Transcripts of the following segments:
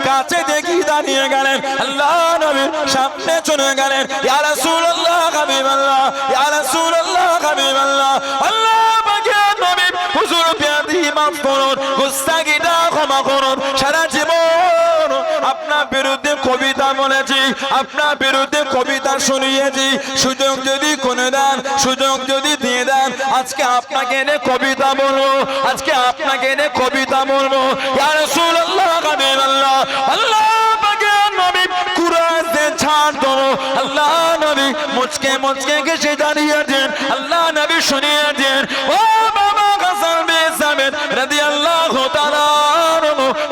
কাছে দেখি দাঁড়িয়ে গেলেন, আল্লাহ নবীর সামনে চলে গেলেন, ইয়া রাসূলুল্লাহ হাবিবাল্লাহ, ইয়া রাসূলুল্লাহ হাবিবাল্লাহ, আল্লাহ পাকের নবী হুজুর বিয়াদি মাফ করুন, গুস্তাখিটা ক্ষমা করুন, সারা জীবন আপনার বিরুদ্ধে কবিতা বলেছি, আপনার বিরুদ্ধে কবিতা শুনিয়েছি, সুযোগ যদি কোনে দেন, সুযোগ যদি দিয়ে দেন, আজকে আপনাকে এনে কবিতা বলবো, আজকে আপনাকে এনে কবিতা বলবো, ইয়া রাসূলুল্লাহ হাবিবাল্লাহ, আল্লাহ পাকের নবী কুরআন দেন ছাড় দো, আল্লাহ নবী মুচকে মুচকে কেসে দাঁড়িয়ে দেন, আল্লাহ নবী শুনিয়ে দেন, ও বাবা হাসান বিন সাবিত রাদিয়াল্লাহু তাআলা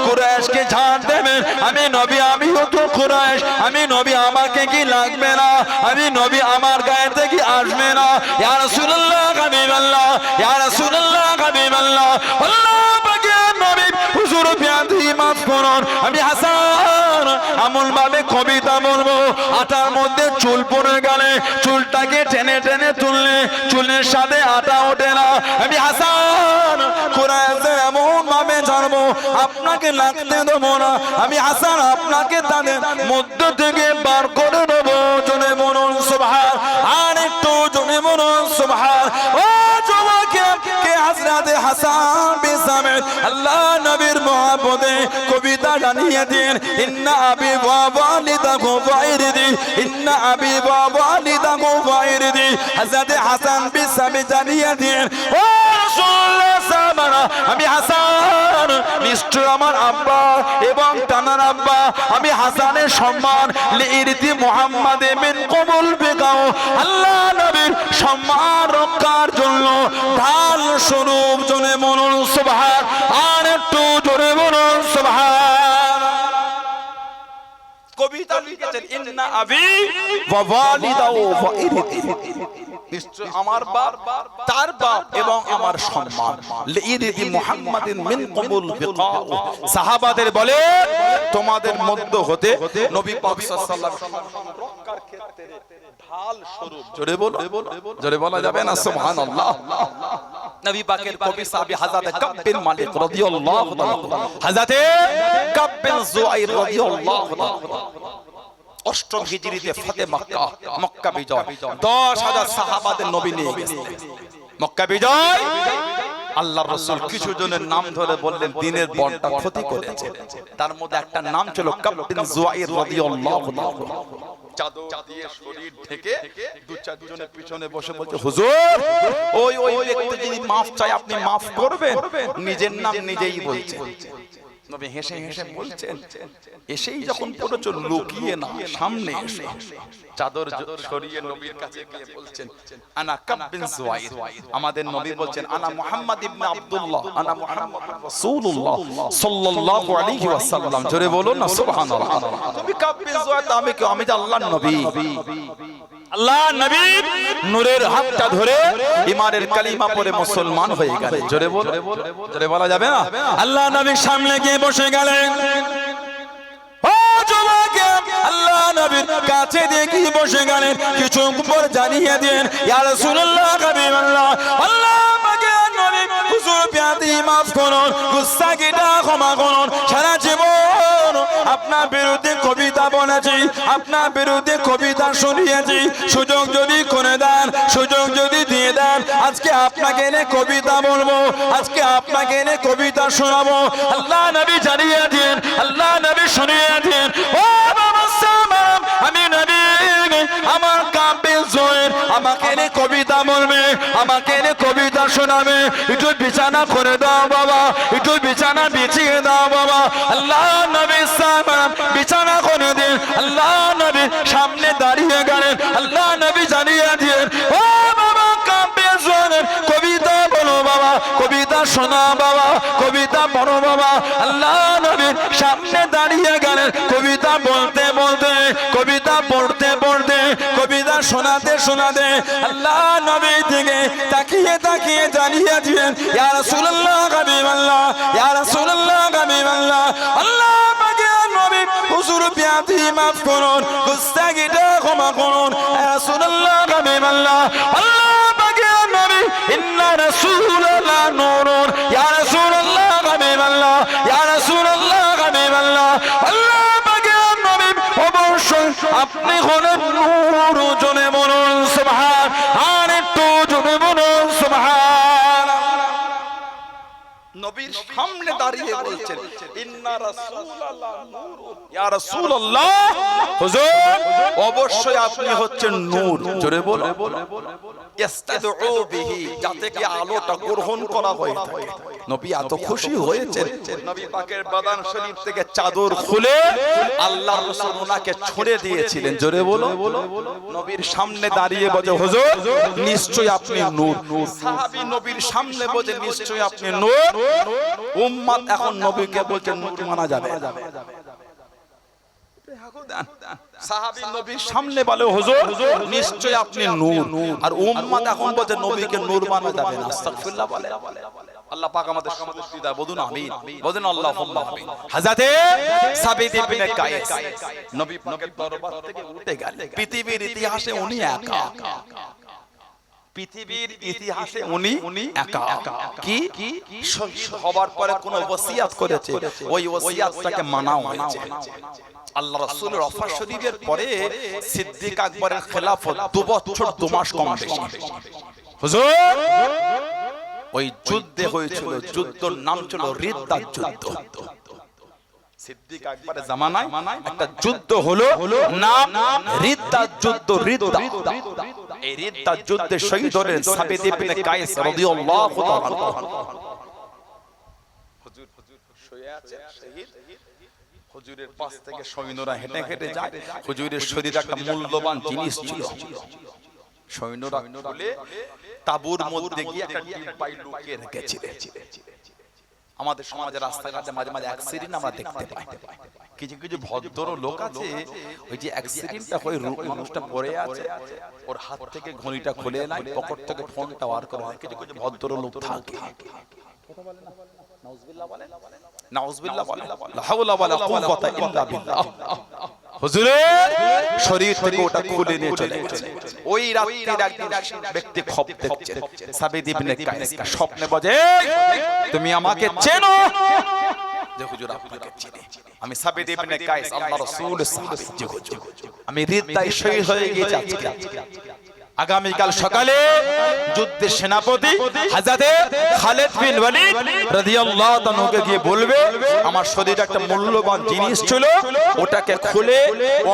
কুরাইশকে ছাড় দেবেন, আমি নবী, আমিও তো কুরাইশ, আমি নবী, আমাকে কি লাগবে না, আমি নবী, আমার গায়ে থেকে আসবে না, ইয়া রাসূলুল্লাহ হাবিবাল্লাহ, ইয়া রাসূলুল্লাহ হাবিবাল্লাহ, আল্লাহ পাকের নবী হুজুর বিয়াদি মাফ করুন, আমি হাসান আমল ভাবে কবিতা বলবো, আটার মধ্যে চুল পড়ে গেলে চুলটাকে টেনে টেনে তুললে চুলের সাথে আটা ওঠে না, আমি হাসান কুরাইশদের এমন ভাবে জানবো আপনাকে লাগতে দেবো না, আমি হাসান আপনাকে তাদের মধ্য থেকে বার করে দেবো, জনে বলুন সুবহান, আর একটু জনে বলুন সুবহান। ও যুবকে কে হযরত হাসান বিন সাবিত আল্লাহ নবীর মহব্বতে কবিতা জানিয়ে দিন, ইন্না আবি ওয়া ওয়ালিদাহু ফাইরদি, ইন্না আবি ওয়া ওয়ালিদাহু ফাইরদি, হযরত হাসান বিন সাবিত জানিয়ে দিন, ও রাসূলুল্লাহ সাহাবারা, আমি হাসান নিশ্চয় আমার আব্বা এবং তানার আব্বা, আমি হাসানের সম্মান লিইরতি মুহাম্মাদে মিন কবুল বিগাও, আল্লাহ নবীর সম্মান রক্ষার জন্য ঢাল স্বরূপ জনে বলুন সুবহান, আর একটু জোরে বলুন সুবহান। কবিতা লিখেছেন ইন্না আবি ওয়া ওয়ালিদাহু ফাইরদি, নিশ্চয় আমার বাপ, তার বাপ এবং আমার সম্মান লিইরতি মুহাম্মাদিন মিন কবুল বিকাউ, সাহাবাদের বলে তোমাদের মধ্য হতে নবী পাক সাল্লাল্লাহু আলাইহি ওয়াসাল্লাম রক্ষার ক্ষেত্রে ঢাল স্বরূপ, জোরে বলো, জোরে বলা যাবে না সুবহানাল্লাহ। নবী পাকের কবি সাহাবী হযরত কাব বিন মালিক রাদিয়াল্লাহু তাআলা, হযরত কাব বিন যুআইর রাদিয়াল্লাহু তাআলা, অষ্টম হিজরিতে ফতে মক্কা, মক্কা বিজয়, 10,000 সাহাবাদের নবী নিয়ে গেছে মক্কা বিজয়। আল্লাহর রাসূল কিছু জনের নাম ধরে বললেন দিনের বড়টা ক্ষতি করেছে, তার মধ্যে একটা নাম ছিল কাব বিন যুআইর রাদিয়াল্লাহু তাআলা, চাদর দিয়ে শরীর ঢেকে দু চার জনের পিছনে বসে বলছে হুজুর ওই ব্যক্তি যদি maaf চায় আপনি maaf করবেন, নিজের নাম নিজেই বলছে। নবী হেসে হেসে বলছেন, এসেই যখন পড়েছো লুকিয়ে না, সামনে এসে চাদর সরিয়ে নবীর কাছে গিয়ে বলছেন আনা কাব বিন যুআইর, আমাদের নবী বলছেন আনা মুহাম্মদ ইবনে আব্দুল্লাহ, আনা মুহাম্মদ রাসূলুল্লাহ সাল্লাল্লাহু আলাইহি ওয়াসাল্লাম, জোরে বলুন না সুবহানাল্লাহ। নবী কাব বিন যুআইর, আমি কি, আমি যে আল্লাহর নবী, আল্লাহ নবী নূরের হাতটা ধরে ঈমানের কালিমা পড়ে মুসলমান হয়ে গেলেন, জোরে বল, জোরে বলা যাবে না। আল্লাহ নবীর সামনে গিয়ে বসে গেলেন, ও যুবকে আল্লাহ নবীর কাছে দেখি বসে গেলেন, কিছু পর জানিয়ে দেন ইয়া রাসূলুল্লাহ হাবিবাল্লাহ, আল্লাহ পাকের নবী হুজুর বিয়াদি মাফ করুন, গুস্তাখিটা ক্ষমা করুন, সারা জীবন আপনার বিরুদ্ধে কবিতা বলেছি, আপনার বিরুদ্ধে কবিতা শুনিয়েছি, সুযোগ যদি করে দেন, সুযোগ যদি দিয়ে দেন, আজকে আপনাকে এনে কবিতা বলবো, আজকে আপনাকে এনে কবিতা শোনাবো, আল্লাহ নবী জানিয়ে দিন, আল্লাহ নবী শুনিয়ে দিন, ও বাবা সালাম, আমি নবী, আমার কাব বিন যুআইর আমাকে এনে কবিতা বলবে, আমাকে এনে কবিতা শোনাবে, একটু বিছানা করে দাও বাবা, একটু বিছানা বিছিয়ে দাও বাবা। আল্লাহ নবী সালাম বিছানা করে দিন, আল্লাহ নবী সামনে দাঁড়িয়ে গেলেন, আল্লাহ নবী জানিয়ে দিন, ও বাবা কাব বিন যুআইর কবিতা বলো বাবা, কবিতা শোনা বাবা, কবিতা পড়ো বাবা। আল্লাহ নবী সামনে দাঁড়িয়ে গেলেন, কবিতা বলতে বলতে, কবিতা পড়তে পড়তে, কবিতা শোনাতে শোনাতে আল্লাহ নবী থেকে তাকিয়ে তাকিয়ে জানিয়ে দিলেন ইয়া রাসূলুল্লাহ হাবিবাল্লাহ, ইয়া রাসূলুল্লাহ হাবিবাল্লাহ, আল্লাহ পাকের নবী হুজুর বিয়াদি মাফ করুন, গুস্তাখিটা ক্ষমা করুন, ইয়া রাসূলুল্লাহ হাবিবাল্লাহ, আল্লাহ পাকের নবী ইন্না রাসূলাল্লাহ নূরুন, ইয়া রাসূলুল্লাহ হাবিবাল্লাহ, ইয়া রাসূলুল্লাহ হাবিবাল্লাহ, আপনি হলেন নূর। জোরে বলুন সুবহান, আর একটু জোরে বলুন সুবহান। নবীর সামনে দাঁড়িয়ে বলছেন ইন্না রাসূলাল্লাহ নূর, ইয়া রাসূলুল্লাহ হুজুর অবশ্যই আপনি হচ্ছেন নূর। জোরে বলুন ইস্তাদউ বিহি, যাতে কি আলোটা গ্রহণ করা হয়ে থাকে। নবী এত খুশি হয়েছেন, নবী পাকের বাদান শরীফ থেকে চাদর খুলে আল্লাহর রাসূল ওনাকে ছুঁড়ে দিয়েছিলেন। জোরে বলুন। নবীর সামনে দাঁড়িয়ে বলে হুজুর নিশ্চয়ই আপনি নূর। সাহাবী নবীর সামনে বলে নিশ্চয়ই আপনি নূর। উম্মত এখন নবীকে বলছে নূর মানা যাবে। সাহাবী নবীর সামনে বলে হুজুর নিশ্চয়ই আপনি নূর, আর উম্মত এখন বলছে নবীকে নূর মানা যাবে না। আস্তাগফিরুল্লাহ বলে। আল্লাহ পাক আমাদের সম্পত্তি দাও, বলুন আমিন, বলেন আল্লাহুম্মা আমিন। হযরতে সাবিত ইবনে কায়েস নবী পাকের দরবার থেকে উঠে গেলেন। পৃথিবীর ইতিহাসে উনি একা, পৃথিবীর ইতিহাসে উনি একা। কি শহীদ হবার পরে কোন ওসিয়াত করেছে, ওই ওসিয়াতটাকে মানা হয়েছে। আল্লাহ রাসূলের ওফাত শরীফের পরে সিদ্দিক আকবরের খেলাফত 2 বছর 2 মাস কম বেশি। হুজুর ওই যুদ্ধে হয়েছিল, যুদ্ধের নাম ছিল রিদ্দাত যুদ্ধ। সিদ্দিক আকবরের জামানায় একটা যুদ্ধ হলো, নাম রিদ্দাত যুদ্ধ। রিদ্দা, এই রিদ্দাত যুদ্ধে শহীদ হলেন সাবিত ইবনে কায়েস রাদিয়াল্লাহু তাআলা। হুজুর শুয়ে আছে শহীদ, হুজুরের পাশ থেকে সৈন্যরা হেঁটে হেঁটে যায়। হুজুরের শরীরে একটা মূল্যবান জিনিস ছিল। সৈন্যরা খুলে তাঁবুর মধ্যে গিয়ে একটা ডিব্বায় লুকিয়ে রেখেছিলেন। আমাদের সমাজের রাস্তাঘাটে মাঝে মাঝে অ্যাক্সিডেন্ট আমরা দেখতে পাই। কিছু কিছু ভদ্র লোক আছে, ওই যে অ্যাক্সিডেন্টটা হয়ে মানুষটা পড়ে আছে, ওর হাত থেকে ঘড়িটা খুলে নেয়, পকেট থেকে ফোনটা বার করে নেয়। কিছু কিছু ভদ্র লোক থাকে। নাউজুবিল্লাহ বলেন, নাউজুবিল্লাহ বলেন, লা হাওলা ওয়ালা কুওয়াতা ইল্লা বিল্লাহ। হুজুরের শরীর থেকে ওটা খুলে নিয়ে চলে গেছে। ওই রাত্রির একজন ব্যক্তি খব দেখছেন, সাবিত ইবনে কায়েস স্বপ্নে বলে তুমি আমাকে চেনো? যে হুজুর আপনাকে চিনি, আমি সাবিত ইবনে কায়েস আল্লাহর রাসূলের সাহাবী। যে হুজুর আমি হৃদয় শহীদ হয়ে গিয়েছি আজকে। আগামীকাল সকালে যুদ্ধের সেনাপতি হযরতে খালিদ বিন ওয়ালিদ রাদিয়াল্লাহু তাআলাকে গিয়ে বলবে আমার শরীরে একটা মূল্যবান জিনিস ছিল, ওটাকে খুলে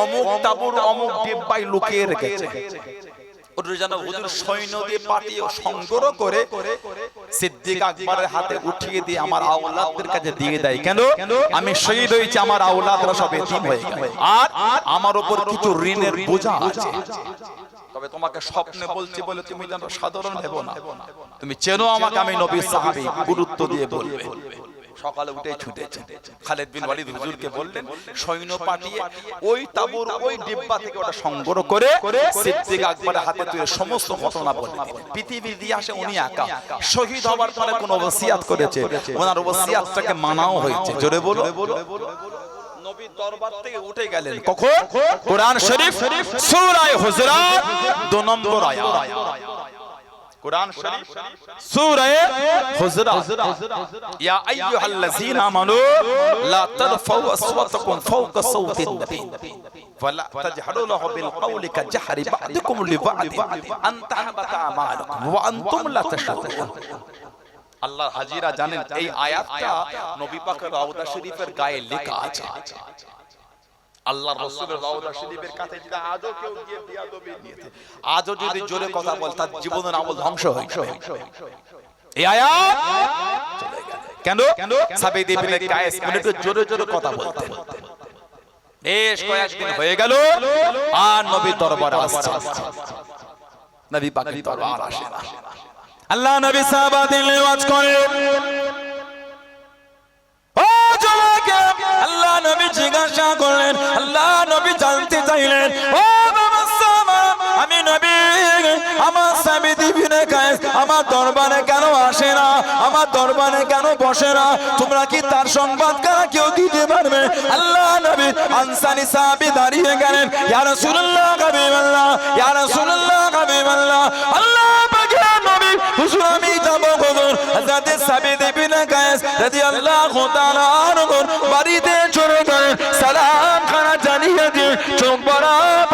অমুক তাবুর অমুক ডিব্বায় লুকিয়ে রেখেছে। ওটা যেন হুজুর সৈন্য দিয়ে পাঠিয়ে সংগ্রহ করে সিদ্দিক আকবরের হাতে উঠিয়ে দিয়ে আমার আওলাদদের কাছে দিয়ে দেয়। কেন? আমি শহীদ হয়েছি, আমার আওলাদরা সব এতিম হয়ে গেছে, আর আমার উপর কিছু ঋণের বোঝা আছে। তবে তোমাকে স্বপ্নে বলছি বলে তুমি যেন সাধারণ ভেবো না, তুমি চেনো আমাকে, আমি নবীর সাহাবী, গুরুত্ব দিয়ে বলবে। সকালে উঠে ছুটেছে। খালিদ বিন ওয়ালিদ হুজুরকে বললেন সৈন্য পাঠিয়ে ওই তাঁবুর ওই ডিব্বা থেকে ওটা সংগ্রহ করে সিদ্দিক আকবরের হাতে তুলে সমস্ত ঘটনা বললেন। পৃথিবীর ইতিহাসে উনি একা শহীদ হওয়ার পরে কোন ওসিয়াত করেছে, ওনার ওসিয়াতটাকে মানাও হয়েছে। জোরে বলো। নবী দরবার থেকে উঠে গেলেন কখন? কোরআন শরীফ সূরা হুজুরাত 2 নম্বর আয়াত। কোরআন শরীফ সূরা হুজুরাত, ইয়া আইয়ুহাল্লাযীনা আমানু লা তারফাউ আসওয়াতাকুম ফাওকা সাওতিন নবী ওয়ালা তাজহারু লাহু বিল কওলি কাজহরি বা'দিকুম লিবা'দিন আন তাহবাতা আমালুকুম ওয়া আনতুম লা তাশউরুন। আল্লাহর হাজিরা জানেন এই আয়াতটা নবী পাকের রওজা শরীফের গায়ে লেখা আছে। আল্লাহর রাসূলের রওজা শরীফের কাছে যদি আজও কেউ গিয়ে বিয়াদবি নিয়েছে, আজও যদি জোরে কথা বলে তার জীবনের আমল ধ্বংস হয়ে যাবে। এই আয়াত চলে গেল কেন? সাবিত ইবনে কায়েস একটু জোরে জোরে কথা বলতেন। বেশ কয়েকদিন হয়ে গেল আর নবী দরবারে আসছে, নবী পাকের দরবার আসে না। আল্লাহ নবী সাহাবাদের ওয়াজ করেন, ও জমাকে আল্লাহ নবী জিজ্ঞাসা করলেন, আল্লাহ নবী জানতে চাইলেন, ও বাবা সাহাবা আমি নবী আমার সাবিত ইবনে কায়েস আমার দরবারে কেন আসে না, আমার দরবারে কেন বসে না, তোমরা কি তার সংবাদ কারা কেউ দিতে পারবে? আল্লাহ নবী আনসারী সাহাবী দাঁড়িয়ে গেলেন, ইয়া রাসূলুল্লাহ হাবিবাল্লাহ, ইয়া রাসূলুল্লাহ হাবিবাল্লাহ, আল্লাহ পাকের নবী হুজুর আমি যাব হুজুর। হযরত সাবিত ইবনে কায়েস রাদিয়াল্লাহু তাআলা আনহু বাড়িতে চলে গেলেন, সালাম খানা জানিয়ে দিয়ে চোখ বরাবর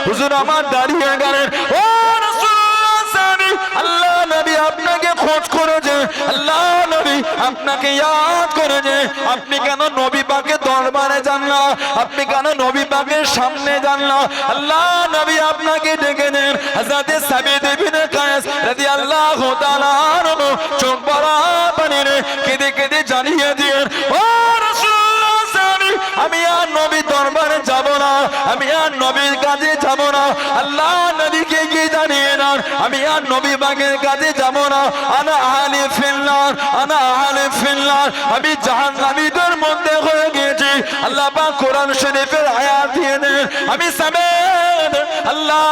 হুজুর আমার দাঁড়িয়ে গেলেন। ও রাসূলুল্লাহ সাহাবী, আল্লাহ নবী আপনাকে খোঁজ করেছে, আল্লাহ নবী আপনাকে ইয়াদ করেছে, আপনি কেন নবী পাকের দরবারে যান না, আপনি কেন নবী পাকের সামনে যান না? আল্লাহ নবী আপনাকে ডেকে নেন। হযরত সাবিত ইবনে কায়েস রাদিয়াল্লাহু তাআলা আনহু চোখ ভরা পানিতে কেঁদে কেঁদে জানিয়ে দিলেন, ও রাসূলুল্লাহ সাহাবী, আমি আর নবী দরবারে যাব না, আমি আর নবীর কাছে যাব না। আল্লাহ নবীকে কি জানিয়ে দেন, আমি আর নবী পাকের কাছে যাব না। আনা আহলি ফিল্লাহ, আনা আহলি ফিল্লাহ, আমি জাহান্নামীদের মধ্যে হয়ে গিয়েছি। আল্লাহ পাক কোরআন শরীফের আয়াত দিয়ে দেন, আমি সামেদ আল্লাহ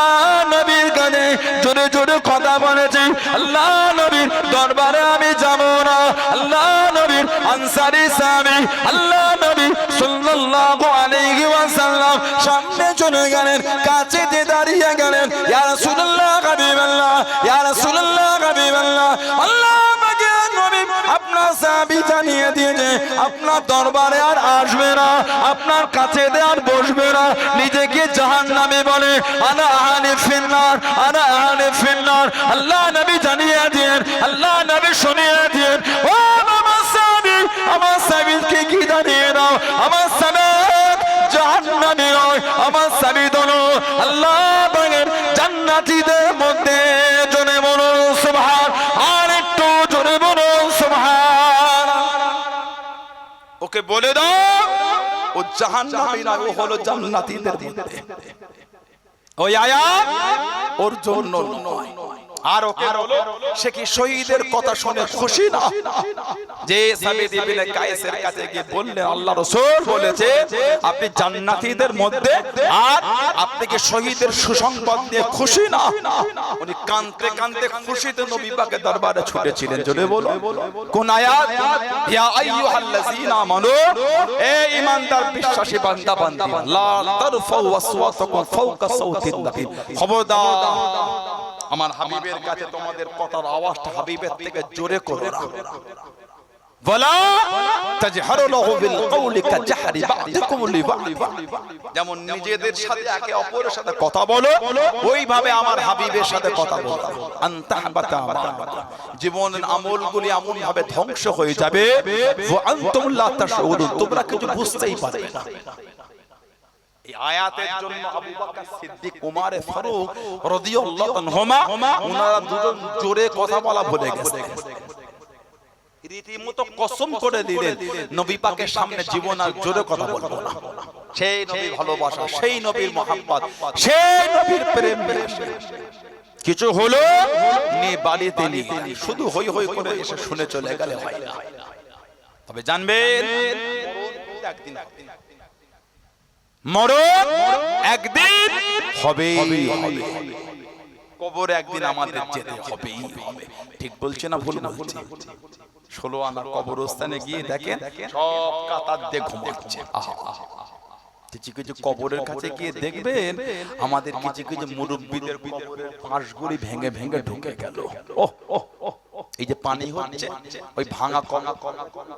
নবীর কাছে জোরে জোরে কথা বলেছি, আল্লাহ নবীর দরবারে আমি যাব না। আল্লাহ নবীর আনসারী সাহাবী আল্লাহ নবী সাল্লাল্লাহু আলাইহি ওয়াসাল্লাম সামনে চলে গেলেন, কাছে যে দাঁড়িয়ে গেলেন, ইয়া রাসূলুল্লাহ হাবিবাল্লাহ, ইয়া রাসূলুল্লাহ হাবিবাল্লাহ, আল্লাহ পাকের নবী আপনার সাহাবী জানিয়ে দিয়েছে আপনার দরবারে আর আসবে না, আপনার কাছে আর বসবে না। নিজেকে জাহান্নামী বলে, আনা আহলি ফিন্নার, আনা আহলি ফিন্নার। আল্লাহ নবী জানিয়ে দিয়েন, আল্লাহ নবী শুনিয়ে দিয়েন, ও আমার সাহাবী, আমার সাহাবীকে কি জানিয়ে দাও, আমার সামেত জাহান্নামী নয়, আমার সাবিত হলো আল্লাহ পাকের জান্নাতীদের মধ্যে। জোরে বলুন সুবহান, আর একটু জোরে বলুন সুবহান। ওকে বলে দাও ও জাহান্নামী না, ও হলো জান্নাতীদের মধ্যে। ওই আয়াত ওর জন্য নয়। আর ওকে বলো সে কি শহীদের কথা শুনে খুশি না? যে সাবিত ইবনে কায়েসের কাছে গিয়ে বললেন, আল্লাহ রাসূল বলেছে আপনি জান্নাতীদের মধ্যে, আর আপনি কি শহীদের সুসংবাদ দিয়ে খুশি না? উনি কাঁদতে কাঁদতে খুশিতে নবী পাকের দরবারে ছুটেছিলেন। জোরে বলো কোন আয়াত? ইয়া আইয়ুহাল্লাযীনা আমানু, এ ঈমানদার বিশ্বাসী বান্দা বান্দি, লা তারফাউ আসওয়াতাকুম ফাওকা সাওতিন নবী, খবরদার আমার হাবিবের কাছে তোমাদের কথার আওয়াজটা হাবিবের থেকে জোরে করো না। ওয়ালা তাজহারু লাহু বিল কওলি কাজহারি বা'দিকুম লিবা'দ, যেমন নিজেদের সাথে একে অপরের সাথে কথা বলো, ওইভাবে আমার হাবিবের সাথে কথা বলো। আনতাহবাতা জীবনের আমলগুলি এমন ভাবে ধ্বংস হয়ে যাবে, ওয়া আনতুম লা তাশউরুন, তোমরা কিছু বুঝতেই পারবে না। এই আয়াতের জন্য আবু বকর সিদ্দিক, উমর ফারুক রাদিয়াল্লাহু আনহুমা ওনারা দুজন জোরে কথা বলা ভুলে গেছে। রীতিমতো কসম করে দিলেন নবী পাকের সামনে জীবন আর জোরে কথা বলবো না। সেই নবীর ভালোবাসা, সেই নবীর মহব্বত, সেই নবীর প্রেম কিছু হলো নি বাড়িতে নি, শুধু হই হই করে এসে শুনে চলে গেলে হয় না। তবে জানবেন একদিন মরণ একদিন হবেই হবে, কবরে একদিন আমাদের যেতে হবেই হবে। ঠিক বলছে না ভুল বলছে? 16 আনা কবরস্থানে গিয়ে দেখেন সব কাতার দিয়ে ঘুমাচ্ছে। কিছু কিছু কবরের কাছে গিয়ে দেখবেন আমাদের কিছু কিছু মুরব্বীদের কবরের ফাঁসগুলি ভেঙে ভেঙে ঢুকে গেল। এই যে পানি হচ্ছে, ওই ভাঙা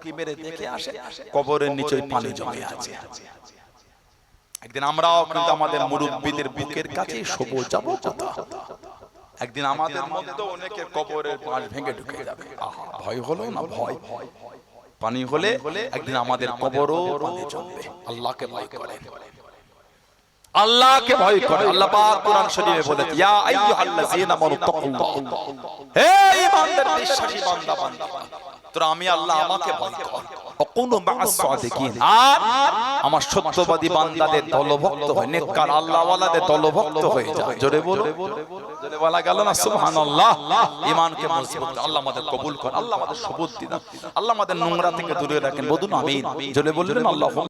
কি মেরে দেখে আসে কবরের নিচে পানি জমে আছে। একদিন আমরাও কিন্তু আমাদের মুরব্বীদের বুকের কাছে শোবো, যাবো কথা। একদিন আমাদের মধ্যে অনেকের কবরের পাশ ভেঙে ঢুকে যাবে। ভয় হলো না? ভয় পানি হলে একদিন আমাদের কবরও পানি জমবে। আল্লাহকে ভয় করেন, আল্লাহকে ভয় করে। আল্লাহ পাক কোরআন শরীফে বলেছে, ইয়া আইয়ুহাল্লাযীনা আমানু তাকুল্লাহ, হে ঈমানদার বিশ্বাসী বান্দা বান্দা, তোরা আমি আল্লাহ আমাকে ভয় কর, ওয়াকুনু মা'আস সাদিকিন, আর আমার সত্যবাদী বান্দাদের দলভুক্ত হয়, নেককার আল্লাহওয়ালাদের দলভুক্ত হয়ে যায়। জোরে বলো, জোরে বলা গেল না সুবহানাল্লাহ। ঈমানকে মজবুত আল্লাহ আমাদের কবুল করেন, আল্লাহ আমাদের সবুজ দিন, আল্লাহ আমাদের নোংরা থেকে দূরে রাখেন। বলুন আমিন। জোরে বললেন আল্লাহ।